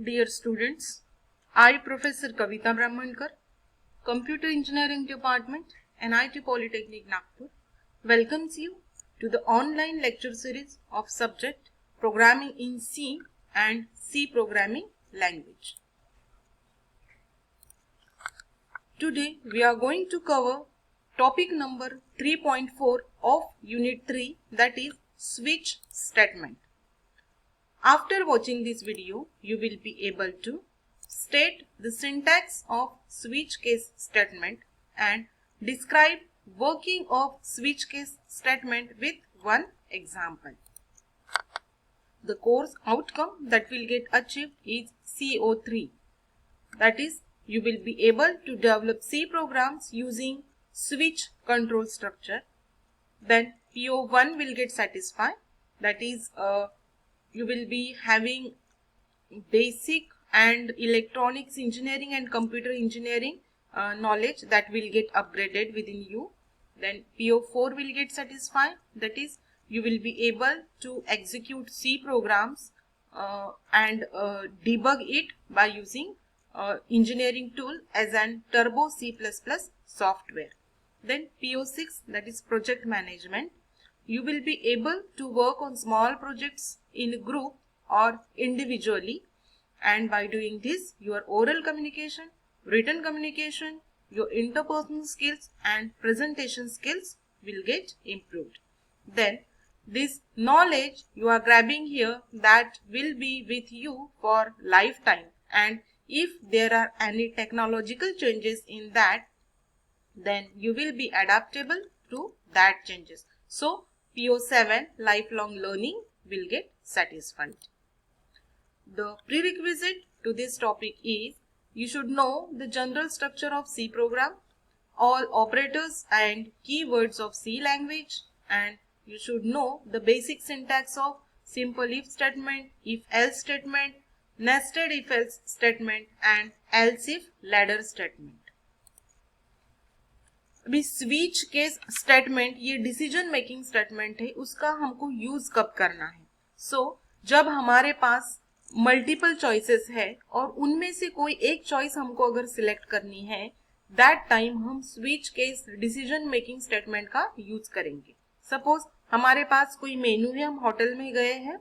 Dear students, I, Professor Kavita Brahmankar, Computer Engineering Department, NIT Polytechnic Nagpur, welcomes you to the online lecture series of subject Programming in C and C Programming Language. Today we are going to cover topic number 3.4 of Unit 3, that is switch statement. After watching this video, you will be able to state the syntax of switch case statement and describe working of switch case statement with one example. The course outcome that will get achieved is CO3. That is, you will be able to develop C programs using switch control structure. Then PO1 will get satisfied. That is, you will be having basic and electronics engineering and computer engineering knowledge that will get upgraded within you. Then PO4 will get satisfied. That is, you will be able to execute C programs and debug it by using engineering tool as an Turbo C++ software. Then PO6, that is project management. You will be able to work on small projects in a group or individually, and by doing this your oral communication, written communication, your interpersonal skills and presentation skills will get improved. Then this knowledge you are grabbing here, that will be with you for lifetime, and if there are any technological changes in that, then you will be adaptable to that changes. So PO7, lifelong learning, will get satisfied. The prerequisite to this topic is you should know the general structure of C program, all operators and keywords of C language, and you should know the basic syntax of simple if statement, if else statement, nested if else statement and else if ladder statement. अभी switch case statement ये decision making statement है, उसका हमको use कब करना है. जब हमारे पास मल्टीपल चॉइसेस है और उनमें से कोई एक चॉइस हमको अगर सिलेक्ट करनी है, दैट टाइम हम switch case decision making statement का यूज करेंगे. सपोज हमारे पास कोई मेनू है, हम होटल में गए हैं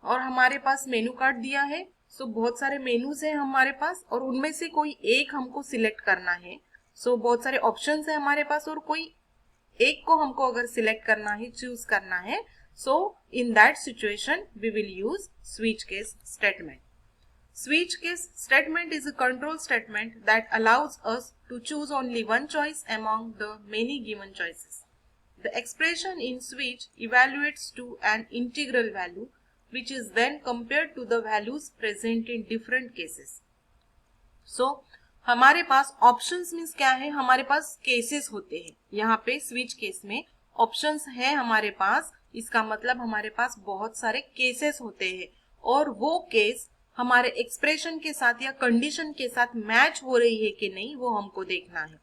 और हमारे पास मेनू कार्ड दिया है. बहुत सारे मेनूज है हमारे पास और उनमें से कोई एक हमको सिलेक्ट करना है. बहुत सारे ऑप्शंस है हमारे पास और कोई एक को हमको अगर सिलेक्ट करना है, चूज करना है, in that situation we will use switch case statement. Switch case statement is a control statement that allows us to choose only one choice among the many given choices. The expression in switch evaluates to an integral value, which is then compared to the values present in different cases. हमारे पास options means क्या है, हमारे पास cases होते हैं. यहाँ पे switch case में options है हमारे पास, इसका मतलब हमारे पास बहुत सारे केसेस होते हैं और वो केस हमारे एक्सप्रेशन के साथ या कंडीशन के साथ मैच हो रही है कि नहीं, वो हमको देखना है.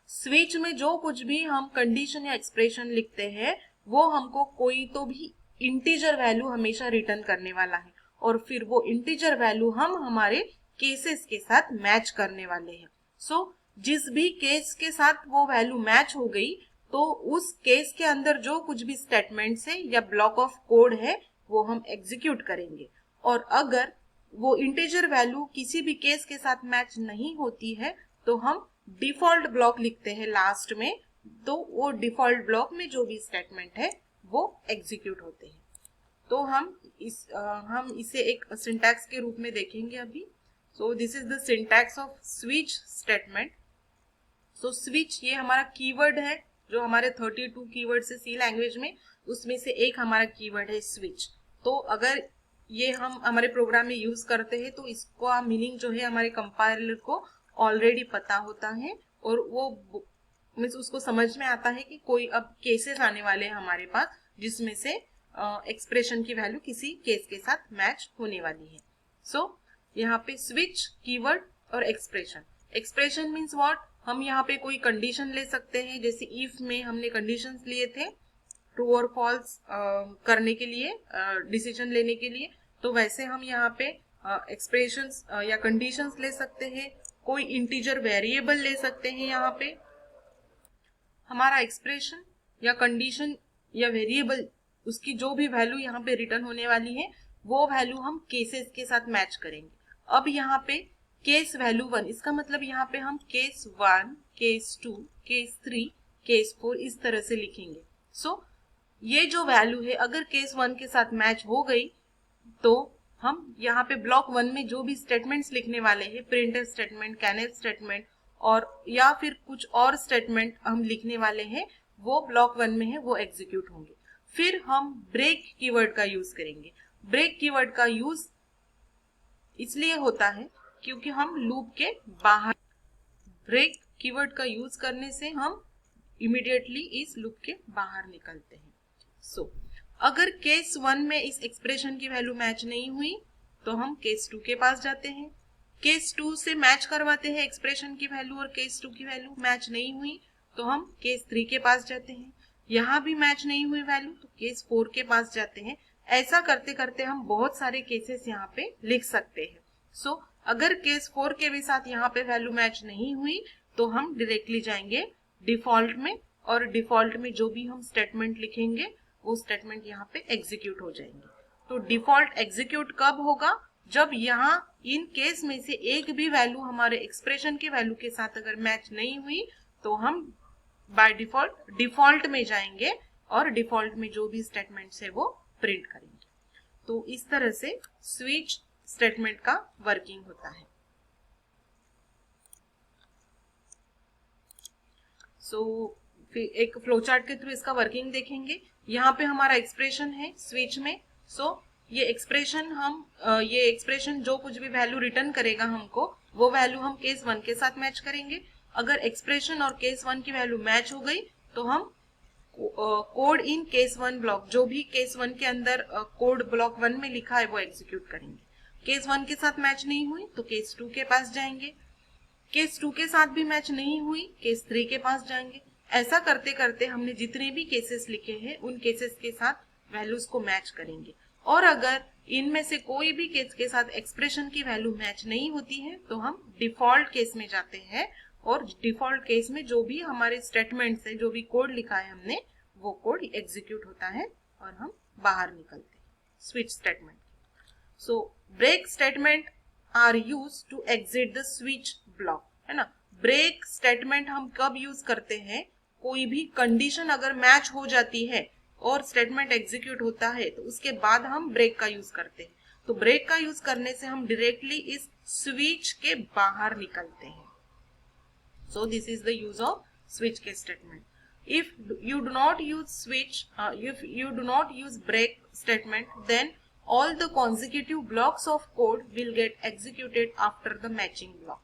स्विच में जो कुछ भी हम कंडीशन या एक्सप्रेशन लिखते हैं वो हमको कोई तो भी इंटीजर वैल्यू हमेशा रिटर्न करने वाला है और फिर वो इंटीजर वैल्यू हम हमारे केसेस के साथ मैच करने वाले हैं. जिस भी केस के साथ वो वैल्यू मैच हो गई तो उस केस के अंदर जो कुछ भी स्टेटमेंट्स है या ब्लॉक ऑफ कोड है वो हम एग्जीक्यूट करेंगे. और अगर वो इंटीजर वैल्यू किसी भी केस के साथ मैच नहीं होती है तो हम डिफॉल्ट ब्लॉक लिखते हैं लास्ट में. तो वो डिफॉल्ट ब्लॉक में जो भी स्टेटमेंट है वो एग्जीक्यूट होते हैं. तो हम इसे एक सिंटैक्स के रूप में देखेंगे अभी. This is the syntax off switch statement. Switch ये हमारा कीवर्ड है, जो हमारे 32 कीवर्ड से सी लैंग्वेज में, उसमें से एक हमारा कीवर्ड है स्विच. तो अगर ये हम हमारे प्रोग्राम में यूज करते हैं तो इसको मीनिंग जो है हमारे कंपाइलर को ऑलरेडी पता होता है और वो मीन्स उसको समझ में आता है कि कोई अब केसेस आने वाले हैं हमारे पास जिसमें से एक्सप्रेशन की वैल्यू किसी केस के साथ मैच होने वाली है. यहाँ पे स्विच कीवर्ड और एक्सप्रेशन. एक्सप्रेशन मीन्स व्हाट, हम यहाँ पे कोई कंडीशन ले सकते हैं, जैसे इफ में हमने कंडीशंस लिए थे ट्रू और फॉल्स करने के लिए, डिसीजन लेने के लिए. तो वैसे हम यहाँ पे एक्सप्रेशंस या कंडीशंस ले सकते हैं, कोई इंटीजर वेरिएबल ले सकते हैं। यहाँ पे हमारा एक्सप्रेशन या कंडीशन या वेरिएबल, उसकी जो भी वैल्यू यहाँ पे रिटर्न होने वाली है वो वैल्यू हम केसेस के साथ मैच करेंगे। अब यहाँ पे केस वैल्यू 1, इसका मतलब यहाँ पे हम केस 1, केस 2, केस 3, केस 4 इस तरह से लिखेंगे। सो ये जो वैल्यू है अगर केस 1 के साथ मैच हो गई तो हम यहाँ पे ब्लॉक 1 में जो भी स्टेटमेंट्स लिखने वाले हैं, प्रिंटफ स्टेटमेंट, कैनफ स्टेटमेंट और या फिर कुछ और स्टेटमेंट हम लिखने वाले हैं, वो ब्लॉक 1 में है, वो एग्जीक्यूट होंगे। फिर हम ब्रेक कीवर्ड का यूज करेंगे। ब्रेक कीवर्ड का यूज इसलिए होता है क्योंकि हम लूप के बाहर, ब्रेक कीवर्ड का यूज करने से हम इमीडिएटली इस लूप के बाहर निकलते हैं। सो अगर केस 1 में इस एक्सप्रेशन की वैल्यू मैच नहीं हुई तो हम केस 2 के पास जाते हैं। केस 2 से मैच करवाते हैं एक्सप्रेशन की वैल्यू और केस 2 की वैल्यू मैच नहीं हुई तो हम केस 3 के पास जाते हैं। यहाँ भी मैच नहीं हुई वैल्यू तो केस 4 के पास जाते हैं। ऐसा करते करते हम बहुत सारे केसेस यहाँ पे लिख सकते हैं। सो अगर केस 4 के भी साथ यहाँ पे वैल्यू मैच नहीं हुई तो हम डायरेक्टली जाएंगे डिफॉल्ट में और डिफॉल्ट में जो भी हम स्टेटमेंट लिखेंगे वो स्टेटमेंट यहाँ पे एग्जीक्यूट हो जाएंगे। तो डिफॉल्ट एग्जीक्यूट कब होगा? जब यहाँ इन केस में से एक भी वैल्यू हमारे एक्सप्रेशन की वैल्यू के साथ अगर मैच नहीं हुई तो हम बाय डिफॉल्ट में जाएंगे और डिफॉल्ट में जो भी स्टेटमेंट्स है वो प्रिंट करेंगे। तो इस तरह से स्विच स्टेटमेंट का वर्किंग होता है। फिर एक फ्लोचार्ट के थ्रू इसका वर्किंग देखेंगे। यहाँ पे हमारा एक्सप्रेशन है स्विच में। ये एक्सप्रेशन जो कुछ भी वैल्यू रिटर्न करेगा हमको, वो वैल्यू हम केस 1 के साथ मैच करेंगे। अगर एक्सप्रेशन और केस 1 की वैल्यू मैच हो गई तो हम कोड इन केस 1 ब्लॉक, जो भी केस 1 के अंदर कोड ब्लॉक 1 में लिखा है वो एग्जीक्यूट करेंगे। केस 1 के साथ मैच नहीं हुई तो केस 2 के पास जाएंगे। केस 2 के साथ भी मैच नहीं हुई, केस 3 के पास जाएंगे। ऐसा करते करते हमने जितने भी केसेस लिखे हैं उन केसेस के साथ वैल्यूज को मैच करेंगे। और अगर इनमें से कोई भी केस के साथ एक्सप्रेशन की वैल्यू मैच नहीं होती है तो हम डिफॉल्ट केस में जाते हैं और डिफॉल्ट केस में जो भी हमारे स्टेटमेंट्स है, जो भी कोड लिखा है हमने, वो कोड एग्जीक्यूट होता है और हम बाहर निकलते हैं switch statement. So break statement are used to exit the switch block, है ना। ब्रेक स्टेटमेंट हम कब यूज करते हैं? कोई भी कंडीशन अगर मैच हो जाती है और स्टेटमेंट एग्जीक्यूट होता है तो उसके बाद हम ब्रेक का यूज करते हैं। तो ब्रेक का यूज करने से हम डायरेक्टली इस स्विच के बाहर निकलते हैं। So this is the use off switch के statement. If you do not use switch, if you do not use break statement, then all the consecutive blocks of code will get executed after the matching block.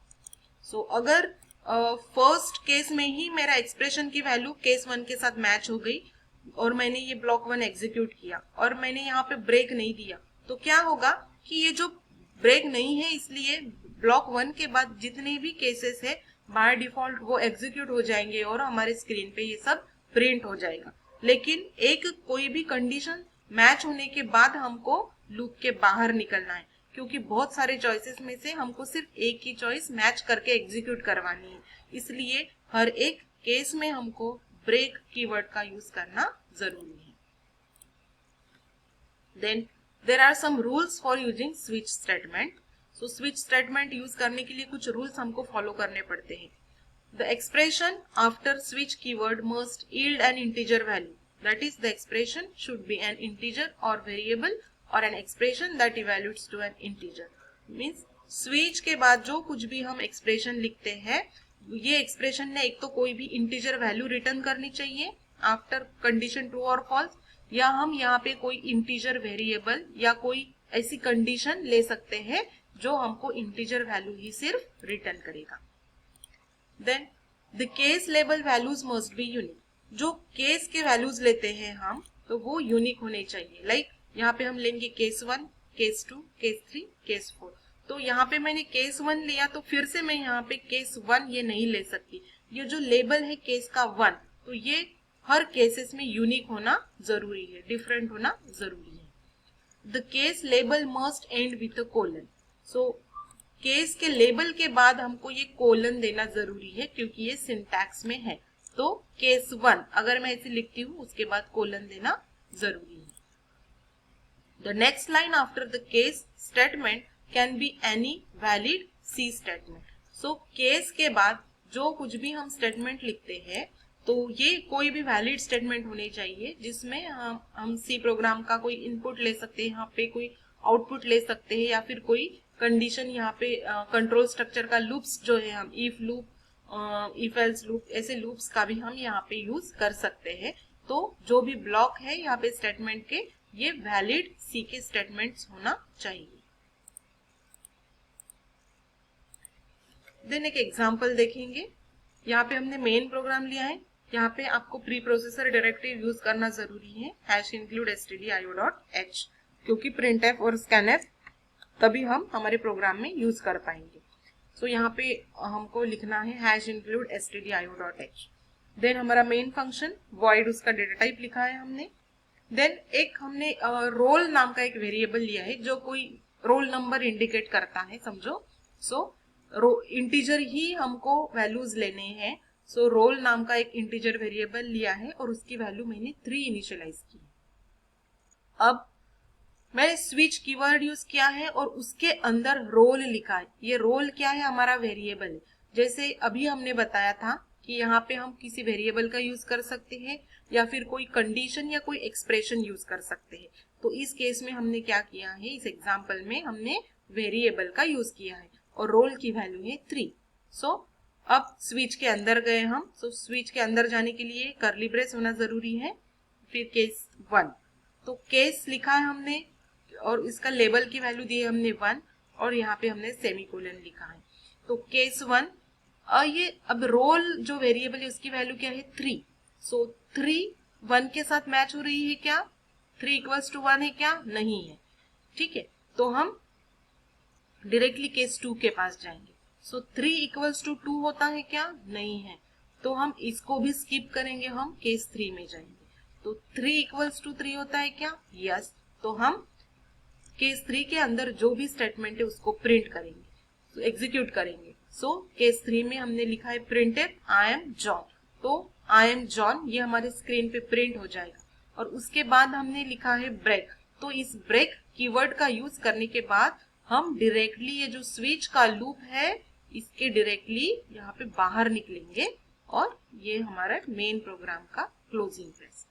So अगर first case में ही मेरा expression की value case 1 के साथ match हो गई और मैंने ये ब्लॉक 1 एग्जीक्यूट किया और मैंने यहाँ पे ब्रेक नहीं दिया तो क्या होगा कि ये जो ब्रेक नहीं है इसलिए ब्लॉक 1 के बाद जितने भी केसेस है बाय डिफॉल्ट वो एग्जीक्यूट हो जाएंगे और हमारे स्क्रीन पे ये सब प्रिंट हो जाएगा। लेकिन एक कोई भी कंडीशन मैच होने के बाद हमको लूप के बाहर निकलना है, क्योंकि बहुत सारे चॉइसेस में से हमको सिर्फ एक ही चॉइस मैच करके एग्जीक्यूट करवानी है। इसलिए हर एक केस में हमको ब्रेक कीवर्ड का यूज करना जरूरी है। Then there are some rules for using switch statement. So switch statement use करने के लिए कुछ रूल्स हमको फॉलो करने पड़ते हैं। The expression after switch keyword must yield an integer value. That is, the expression should be an integer or variable or an expression that evaluates to an integer. Means switch के बाद जो कुछ भी हम expression लिखते हैं, ये expression ने एक तो कोई भी integer value return करनी चाहिए after condition true or false, या हम यहाँ पे कोई integer variable या कोई ऐसी condition ले सकते हैं जो हमको integer value ही सिर्फ return करेगा। Then the case label values must be unique. जो केस के वैल्यूज लेते हैं हम तो वो यूनिक होने चाहिए। लाइक यहाँ पे हम लेंगे केस 1, केस 2, केस 3, केस 4। तो यहाँ पे मैंने केस 1 लिया तो फिर से मैं यहाँ पे केस 1 ये नहीं ले सकती। ये जो लेबल है केस का 1 तो ये हर केसेस में यूनिक होना जरूरी है, डिफरेंट होना जरूरी है। The case label must end with a colon. So case के लेबल के बाद हमको ये कोलन देना जरूरी है क्योंकि ये सिंटैक्स में है। तो केस 1 अगर मैं ऐसे लिखती हूँ उसके बाद कोलन देना जरूरी है। The next line after the case statement can be any valid C statement. So case के बाद जो कुछ भी हम स्टेटमेंट लिखते हैं तो ये कोई भी वैलिड स्टेटमेंट होने चाहिए जिसमें हम सी प्रोग्राम का कोई इनपुट ले सकते हैं, यहाँ पे कोई आउटपुट ले सकते हैं, या फिर कोई कंडीशन यहाँ पे कंट्रोल स्ट्रक्चर का लूप्स जो है हम if loop if else loop ऐसे लूप्स का भी हम यहाँ पे यूज कर सकते हैं। तो जो भी ब्लॉक है यहाँ पे स्टेटमेंट के ये वैलिड सी के स्टेटमेंट्स होना चाहिए। देन एक एग्जांपल देखेंगे। यहाँ पे हमने मेन प्रोग्राम लिया है, यहाँ पे आपको प्री प्रोसेसर डायरेक्टिव यूज करना जरूरी है #include stdio.h क्योंकि printf और scanf तभी हम हमारे प्रोग्राम में यूज कर पाएंगे। सो यहाँ पे हमको लिखना है #include stdio.h। देन हमारा मेन फंक्शन void उसका डेटा टाइप लिखा है हमने। देन एक हमने रोल नाम का एक वेरिएबल लिया है जो कोई रोल नंबर इंडिकेट करता है समझो। सो इंटीजर ही हमको वैल्यूज लेने हैं। सो रोल नाम का एक इंटीजर वेरिएबल लिया है और उसकी वैल्यू मैंने 3 इनिशियलाइज की। अब मैंने स्विच कीवर्ड यूज किया है और उसके अंदर रोल लिखा है। ये रोल क्या है? हमारा वेरिएबल है। जैसे अभी हमने बताया था कि यहाँ पे हम किसी वेरिएबल का यूज कर सकते हैं या फिर कोई कंडीशन या कोई एक्सप्रेशन यूज कर सकते हैं। तो इस केस में हमने क्या किया है, इस एग्जाम्पल में हमने वेरिएबल का यूज किया है और रोल की वैल्यू है 3। सो अब स्विच के अंदर गए हम। सो स्विच के अंदर जाने के लिए कर्ली ब्रेस होना जरूरी है। फिर केस 1, तो केस लिखा है हमने और इसका लेबल की वैल्यू दी है हमने 1 और यहाँ पे हमने सेमीकोलन लिखा है। तो केस 1 ये अब रोल जो वेरिएबल है उसकी वैल्यू क्या है 3। सो 3 1 के साथ मैच हो रही है क्या? 3 = 1 है क्या? नहीं है। ठीक है, तो हम डायरेक्टली केस 2 के पास जाएंगे। सो 3 = 2 होता है क्या? नहीं है। तो हम इसको भी स्किप करेंगे, हम केस 3 में जाएंगे। तो 3 = 3 होता है क्या? यस। तो हम केस 3 के अंदर जो भी स्टेटमेंट है उसको प्रिंट करेंगे, तो एग्जीक्यूट करेंगे। सो केस 3 में हमने लिखा है प्रिंटफ आई एम जॉन। तो आई एम जॉन ये हमारे स्क्रीन पे प्रिंट हो जाएगा। और उसके बाद हमने लिखा है ब्रेक। तो इस ब्रेक कीवर्ड का यूज करने के बाद हम डायरेक्टली ये जो स्विच का लूप है इसके डायरेक्टली यहाँ पे बाहर निकलेंगे और ये हमारा मेन प्रोग्राम का क्लोजिंग ब्रेस।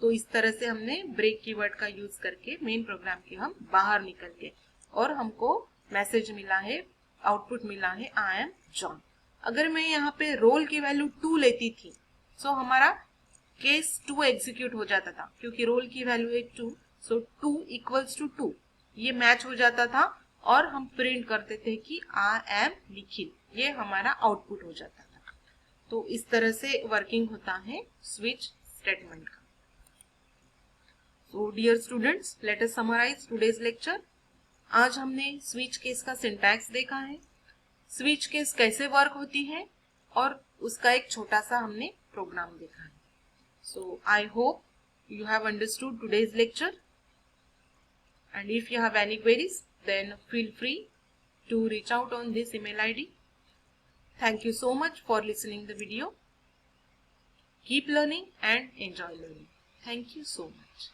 तो इस तरह से हमने ब्रेक कीवर्ड का यूज करके मेन प्रोग्राम के हम बाहर निकल गए और हमको मैसेज मिला है, आउटपुट मिला है आई एम जॉन। अगर मैं यहाँ पे रोल की वैल्यू 2 लेती थी सो हमारा केस 2 एग्जीक्यूट हो जाता था क्योंकि रोल की वैल्यू है 2। सो 2 = 2 ये मैच हो जाता था और हम प्रिंट करते थे कि आई एम निखिल, ये हमारा आउटपुट हो जाता था। तो इस तरह से वर्किंग होता है स्विच स्टेटमेंट का। So dear students, let us summarize today's lecture. आज हमने स्विच केस का सिंटैक्स देखा है, स्विच केस कैसे वर्क होती है और उसका एक छोटा सा हमने प्रोग्राम देखा है। So I hope you have understood today's lecture, and if you have any queries then feel free to reach out on this email ID. Thank you so much for listening the video. Keep learning and enjoy learning. Thank you so much.